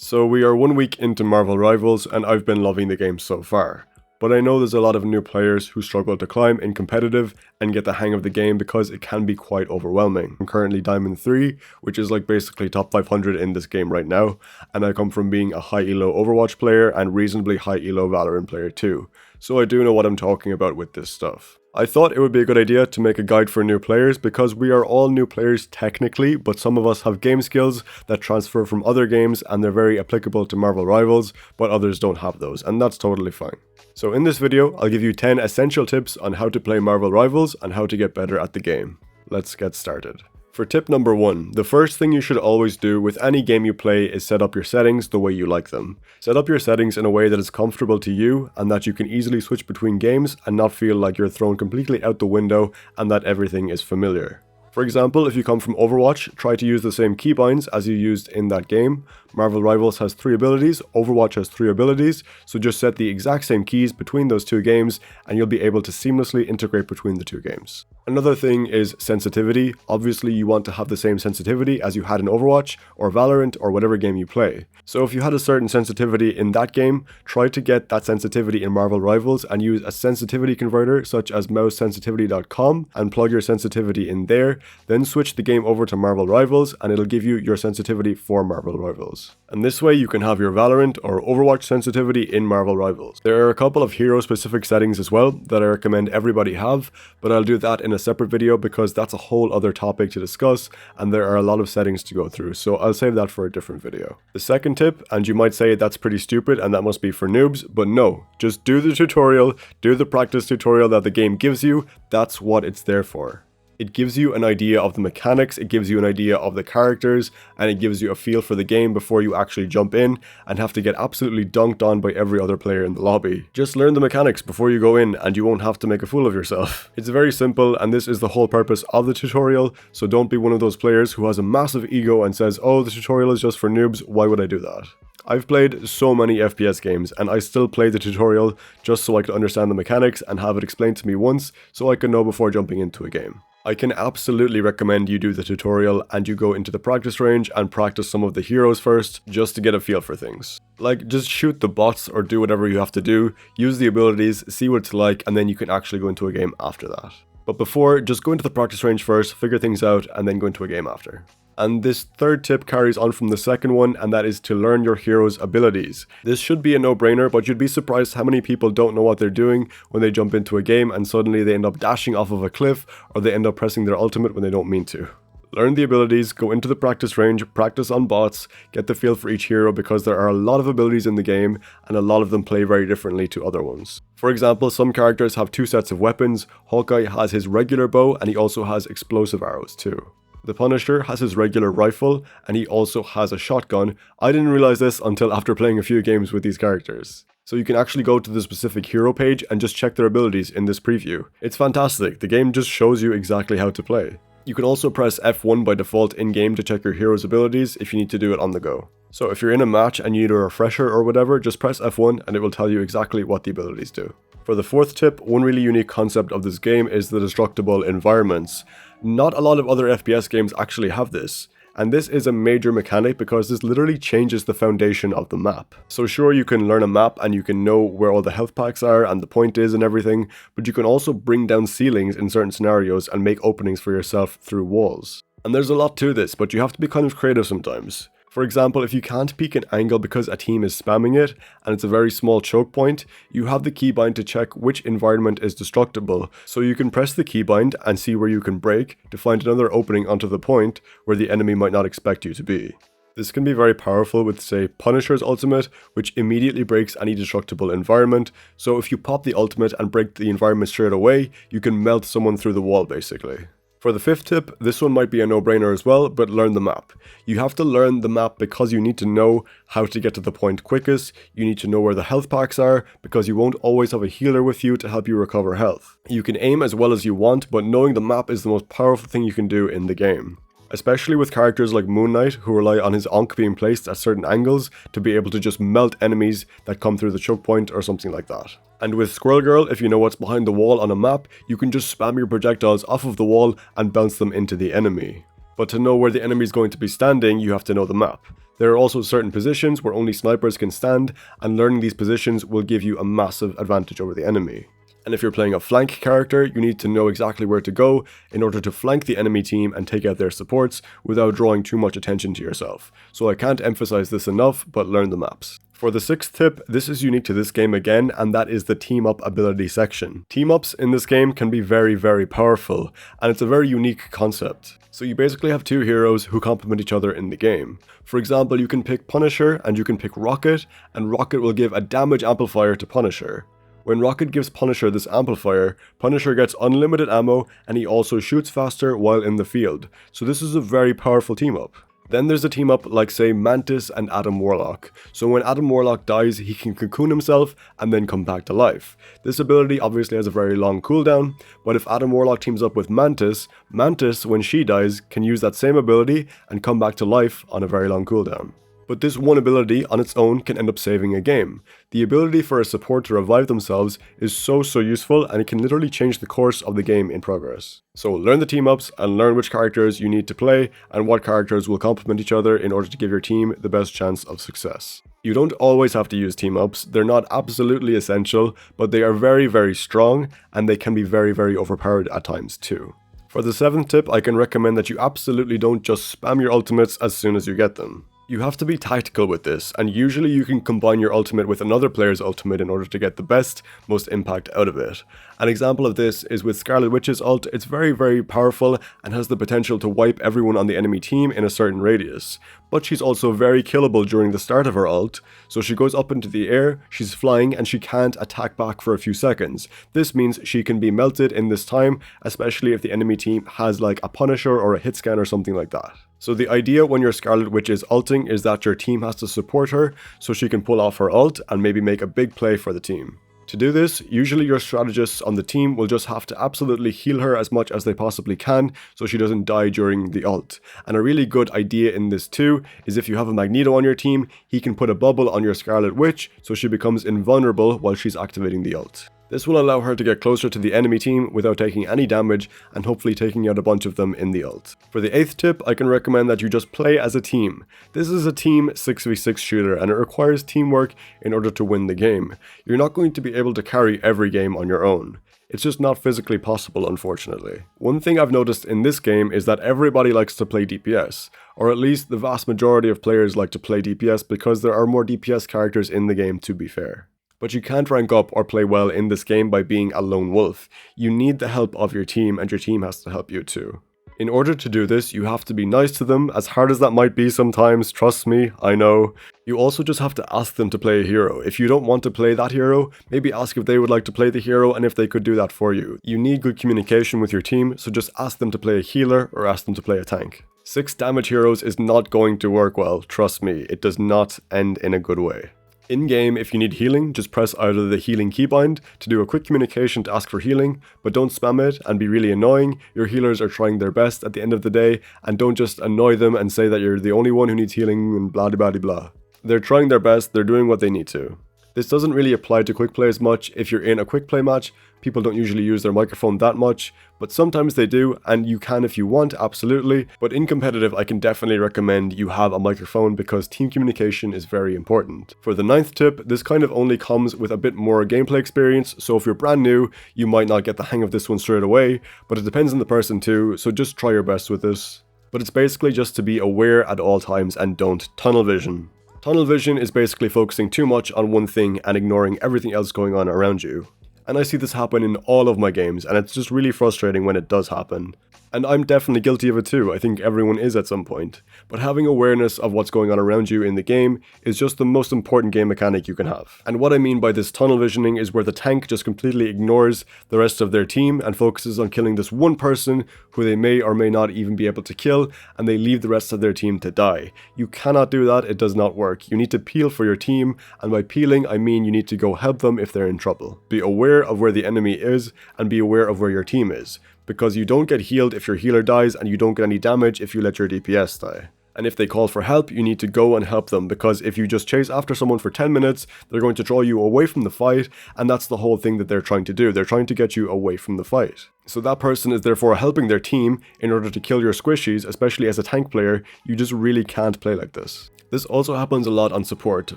So we are 1 week into Marvel Rivals and I've been loving the game so far. But I know there's a lot of new players who struggle to climb in competitive and get the hang of the game because it can be quite overwhelming. I'm currently Diamond 3, which is like basically top 500 in this game right now, and I come from being a high elo Overwatch player and reasonably high elo Valorant player too, so I do know what I'm talking about with this stuff. I thought it would be a good idea to make a guide for new players because we are all new players technically, but some of us have game skills that transfer from other games and they're very applicable to Marvel Rivals, but others don't have those, and that's totally fine. So in this video, I'll give you 10 essential tips on how to play Marvel Rivals and how to get better at the game. Let's get started. For tip number 1, the first thing you should always do with any game you play is set up your settings the way you like them. Set up your settings in a way that is comfortable to you and that you can easily switch between games and not feel like you're thrown completely out the window and that everything is familiar. For example, if you come from Overwatch, try to use the same keybinds as you used in that game. Marvel Rivals has 3 abilities, Overwatch has 3 abilities, so just set the exact same keys between those 2 games and you'll be able to seamlessly integrate between the 2 games. Another thing is sensitivity. Obviously you want to have the same sensitivity as you had in Overwatch or Valorant or whatever game you play. So if you had a certain sensitivity in that game, try to get that sensitivity in Marvel Rivals and use a sensitivity converter such as mousesensitivity.com and plug your sensitivity in there, then switch the game over to Marvel Rivals and it'll give you your sensitivity for Marvel Rivals. And this way you can have your Valorant or Overwatch sensitivity in Marvel Rivals. There are a couple of hero specific settings as well that I recommend everybody have, but I'll do that in a separate video because that's a whole other topic to discuss and there are a lot of settings to go through, so I'll save that for a different video. The second tip, and you might say that's pretty stupid and that must be for noobs, but no, just do the tutorial, do the practice tutorial that the game gives you, that's what it's there for. It gives you an idea of the mechanics, it gives you an idea of the characters, and it gives you a feel for the game before you actually jump in and have to get absolutely dunked on by every other player in the lobby. Just learn the mechanics before you go in and you won't have to make a fool of yourself. It's very simple and this is the whole purpose of the tutorial, so don't be one of those players who has a massive ego and says, oh, the tutorial is just for noobs, why would I do that? I've played so many FPS games and I still play the tutorial just so I could understand the mechanics and have it explained to me once so I could know before jumping into a game. I can absolutely recommend you do the tutorial and you go into the practice range and practice some of the heroes first just to get a feel for things. Like, just shoot the bots or do whatever you have to do, use the abilities, see what it's like, and then you can actually go into a game after that. But before, just go into the practice range first, figure things out, and then go into a game after. And this third tip carries on from the second one, and that is to learn your hero's abilities. This should be a no-brainer, but you'd be surprised how many people don't know what they're doing when they jump into a game and suddenly they end up dashing off of a cliff or they end up pressing their ultimate when they don't mean to. Learn the abilities, go into the practice range, practice on bots, get the feel for each hero because there are a lot of abilities in the game and a lot of them play very differently to other ones. For example, some characters have 2 sets of weapons. Hawkeye has his regular bow and he also has explosive arrows too. The Punisher has his regular rifle and he also has a shotgun. I didn't realize this until after playing a few games with these characters. So you can actually go to the specific hero page and just check their abilities in this preview. It's fantastic, the game just shows you exactly how to play. You can also press F1 by default in-game to check your hero's abilities if you need to do it on the go. So if you're in a match and you need a refresher or whatever, just press F1 and it will tell you exactly what the abilities do. For the fourth tip, one really unique concept of this game is the Destructible Environments. Not a lot of other FPS games actually have this, and this is a major mechanic because this literally changes the foundation of the map. So sure, you can learn a map and you can know where all the health packs are and the point is and everything, but you can also bring down ceilings in certain scenarios and make openings for yourself through walls. And there's a lot to this, but you have to be kind of creative sometimes. For example, if you can't peek an angle because a team is spamming it, and it's a very small choke point, you have the keybind to check which environment is destructible, so you can press the keybind and see where you can break to find another opening onto the point where the enemy might not expect you to be. This can be very powerful with, say, Punisher's ultimate, which immediately breaks any destructible environment, so if you pop the ultimate and break the environment straight away, you can melt someone through the wall basically. For the fifth tip, this one might be a no-brainer as well, but learn the map. You have to learn the map because you need to know how to get to the point quickest, you need to know where the health packs are, because you won't always have a healer with you to help you recover health. You can aim as well as you want, but knowing the map is the most powerful thing you can do in the game. Especially with characters like Moon Knight, who rely on his Ankh being placed at certain angles to be able to just melt enemies that come through the choke point or something like that. And with Squirrel Girl, if you know what's behind the wall on a map, you can just spam your projectiles off of the wall and bounce them into the enemy. But to know where the enemy is going to be standing, you have to know the map. There are also certain positions where only snipers can stand, and learning these positions will give you a massive advantage over the enemy. And if you're playing a flank character, you need to know exactly where to go in order to flank the enemy team and take out their supports without drawing too much attention to yourself. So I can't emphasize this enough, but learn the maps. For the 6th tip, this is unique to this game again, and that is the team up ability section. Team ups in this game can be very powerful, and it's a very unique concept. So you basically have two heroes who complement each other in the game. For example, you can pick Punisher and you can pick Rocket, and Rocket will give a damage amplifier to Punisher. When Rocket gives Punisher this amplifier, Punisher gets unlimited ammo and he also shoots faster while in the field. So this is a very powerful team up. Then there's a team up like say Mantis and Adam Warlock. So when Adam Warlock dies, he can cocoon himself and then come back to life. This ability obviously has a very long cooldown, but if Adam Warlock teams up with Mantis, Mantis when she dies can use that same ability and come back to life on a very long cooldown. But this one ability on its own can end up saving a game. The ability for a support to revive themselves is so useful, and it can literally change the course of the game in progress. So learn the team ups and learn which characters you need to play and what characters will complement each other in order to give your team the best chance of success. You don't always have to use team ups, they're not absolutely essential, but they are very strong and they can be very overpowered at times too. For the 7th tip, I can recommend that you absolutely don't just spam your ultimates as soon as you get them. You have to be tactical with this, and usually you can combine your ultimate with another player's ultimate in order to get the best, most impact out of it. An example of this is with Scarlet Witch's ult. It's very powerful and has the potential to wipe everyone on the enemy team in a certain radius. But she's also very killable during the start of her ult, so she goes up into the air, she's flying, and she can't attack back for a few seconds. This means she can be melted in this time, especially if the enemy team has like a Punisher or a hit scan or something like that. So the idea when your Scarlet Witch is ulting is that your team has to support her so she can pull off her ult and maybe make a big play for the team. To do this, usually your strategists on the team will just have to absolutely heal her as much as they possibly can so she doesn't die during the ult. And a really good idea in this too is if you have a Magneto on your team, he can put a bubble on your Scarlet Witch so she becomes invulnerable while she's activating the ult. This will allow her to get closer to the enemy team without taking any damage and hopefully taking out a bunch of them in the ult. For the 8th tip, I can recommend that you just play as a team. This is a team 6v6 shooter and it requires teamwork in order to win the game. You're not going to be able to carry every game on your own. It's just not physically possible, unfortunately. One thing I've noticed in this game is that everybody likes to play DPS, or at least the vast majority of players like to play DPS because there are more DPS characters in the game, to be fair. But you can't rank up or play well in this game by being a lone wolf. You need the help of your team and your team has to help you too. In order to do this, you have to be nice to them, as hard as that might be sometimes, trust me, I know. You also just have to ask them to play a hero. If you don't want to play that hero, maybe ask if they would like to play the hero and if they could do that for you. You need good communication with your team, so just ask them to play a healer or ask them to play a tank. 6 damage heroes is not going to work well, trust me, it does not end in a good way. In-game, if you need healing, just press either the healing keybind to do a quick communication to ask for healing, but don't spam it and be really annoying. Your healers are trying their best at the end of the day, and don't just annoy them and say that you're the only one who needs healing and blah blah blah blah. They're trying their best, they're doing what they need to. This doesn't really apply to quick play as much. If you're in a quick play match, people don't usually use their microphone that much, but sometimes they do, and you can if you want, absolutely. But in competitive, I can definitely recommend you have a microphone because team communication is very important. For the 9th tip, this kind of only comes with a bit more gameplay experience, so if you're brand new, you might not get the hang of this one straight away, but it depends on the person too, so just try your best with this. But it's basically just to be aware at all times and don't tunnel vision. Tunnel vision is basically focusing too much on one thing and ignoring everything else going on around you. And I see this happen in all of my games, and it's just really frustrating when it does happen. And I'm definitely guilty of it too, I think everyone is at some point. But having awareness of what's going on around you in the game is just the most important game mechanic you can have. And what I mean by this tunnel visioning is where the tank just completely ignores the rest of their team and focuses on killing this one person who they may or may not even be able to kill, and they leave the rest of their team to die. You cannot do that, it does not work. You need to peel for your team, and by peeling I mean you need to go help them if they're in trouble. Be aware of where the enemy is, and be aware of where your team is. Because you don't get healed if your healer dies, and you don't get any damage if you let your DPS die. And if they call for help, you need to go and help them, because if you just chase after someone for 10 minutes, they're going to draw you away from the fight, and that's the whole thing that they're trying to do. They're trying to get you away from the fight. So that person is therefore helping their team in order to kill your squishies, especially as a tank player. You just really can't play like this. This also happens a lot on support.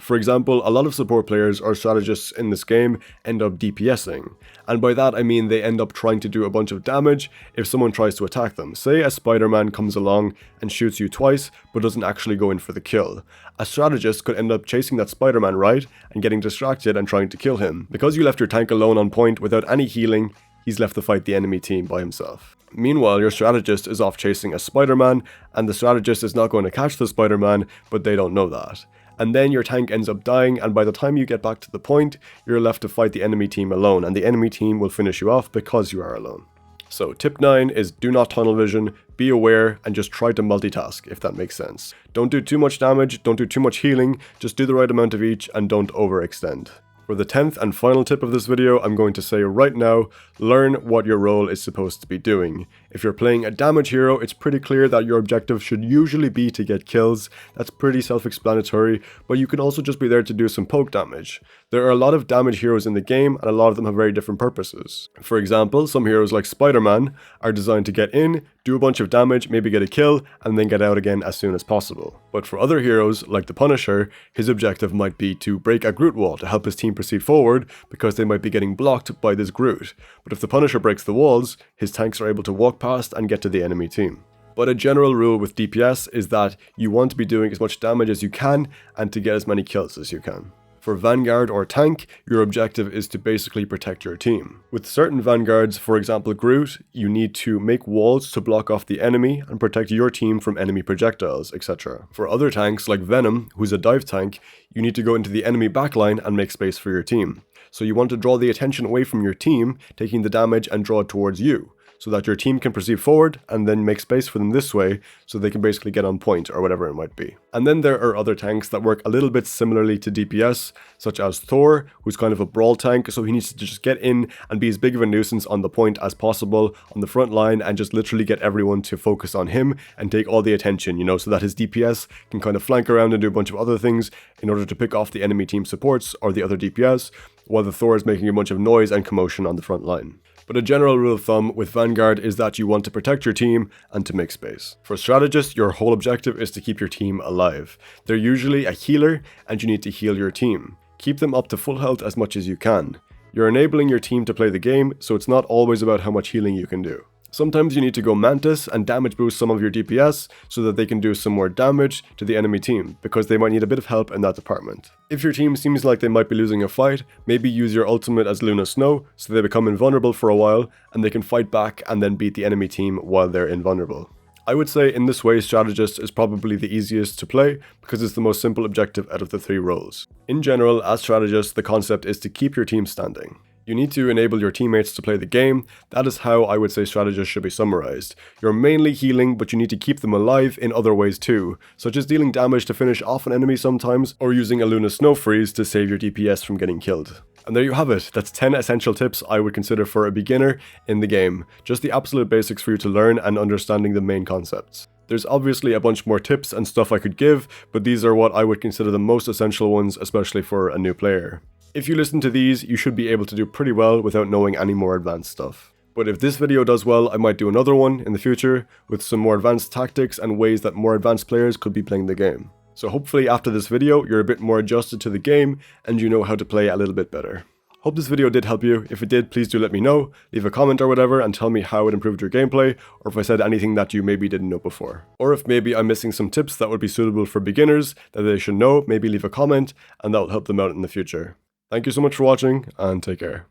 For example, a lot of support players or strategists in this game end up DPSing. And by that I mean they end up trying to do a bunch of damage if someone tries to attack them. Say a Spider-Man comes along and shoots you twice, but doesn't actually go in for the kill. A strategist could end up chasing that Spider-Man right and getting distracted and trying to kill him. Because you left your tank alone on point without any healing, he's left to fight the enemy team by himself. Meanwhile, your strategist is off chasing a Spider-Man, and the strategist is not going to catch the Spider-Man, but they don't know that. And then your tank ends up dying, and by the time you get back to the point, you're left to fight the enemy team alone, and the enemy team will finish you off because you are alone. So tip 9 is do not tunnel vision, be aware, and just try to multitask, if that makes sense. Don't do too much damage, don't do too much healing, just do the right amount of each, and don't overextend. For the 10th and final tip of this video, I'm going to say right now, learn what your role is supposed to be doing. If you're playing a damage hero, it's pretty clear that your objective should usually be to get kills. That's pretty self-explanatory, but you can also just be there to do some poke damage. There are a lot of damage heroes in the game, and a lot of them have very different purposes. For example, some heroes like Spider-Man are designed to get in, do a bunch of damage, maybe get a kill, and then get out again as soon as possible. But for other heroes, like the Punisher, his objective might be to break a Groot wall to help his team proceed forward, because they might be getting blocked by this Groot. But if the Punisher breaks the walls, his tanks are able to walk past and get to the enemy team. But a general rule with DPS is that you want to be doing as much damage as you can and to get as many kills as you can. For Vanguard or tank, your objective is to basically protect your team. With certain Vanguards, for example Groot, you need to make walls to block off the enemy and protect your team from enemy projectiles, etc. For other tanks like Venom, who's a dive tank, you need to go into the enemy backline and make space for your team. So you want to draw the attention away from your team, taking the damage, and draw it towards you, so that your team can proceed forward and then make space for them this way, so they can basically get on point or whatever it might be. And then there are other tanks that work a little bit similarly to DPS, such as Thor, who's kind of a brawl tank, so he needs to just get in and be as big of a nuisance on the point as possible on the front line and just literally get everyone to focus on him and take all the attention, you know, so that his DPS can kind of flank around and do a bunch of other things in order to pick off the enemy team supports or the other DPS, while the Thor is making a bunch of noise and commotion on the front line. But a general rule of thumb with Vanguard is that you want to protect your team and to make space. For strategists, your whole objective is to keep your team alive. They're usually a healer, and you need to heal your team. Keep them up to full health as much as you can. You're enabling your team to play the game, so it's not always about how much healing you can do. Sometimes you need to go Mantis and damage boost some of your DPS so that they can do some more damage to the enemy team, because they might need a bit of help in that department. If your team seems like they might be losing a fight, maybe use your ultimate as Luna Snow so they become invulnerable for a while and they can fight back and then beat the enemy team while they're invulnerable. I would say in this way Strategist is probably the easiest to play because it's the most simple objective out of the 3 roles. In general, as Strategist, the concept is to keep your team standing. You need to enable your teammates to play the game. That is how I would say Strategist should be summarized. You're mainly healing, but you need to keep them alive in other ways too, such as dealing damage to finish off an enemy sometimes, or using a Luna Snow Freeze to save your DPS from getting killed. And there you have it. That's 10 essential tips I would consider for a beginner in the game. Just the absolute basics for you to learn and understanding the main concepts. There's obviously a bunch more tips and stuff I could give, but these are what I would consider the most essential ones, especially for a new player. If you listen to these, you should be able to do pretty well without knowing any more advanced stuff. But if this video does well, I might do another one in the future with some more advanced tactics and ways that more advanced players could be playing the game. So hopefully after this video, you're a bit more adjusted to the game and you know how to play a little bit better. Hope this video did help you. If it did, please do let me know. Leave a comment or whatever and tell me how it improved your gameplay, or if I said anything that you maybe didn't know before. Or if maybe I'm missing some tips that would be suitable for beginners that they should know, maybe leave a comment and that will help them out in the future. Thank you so much for watching, and take care.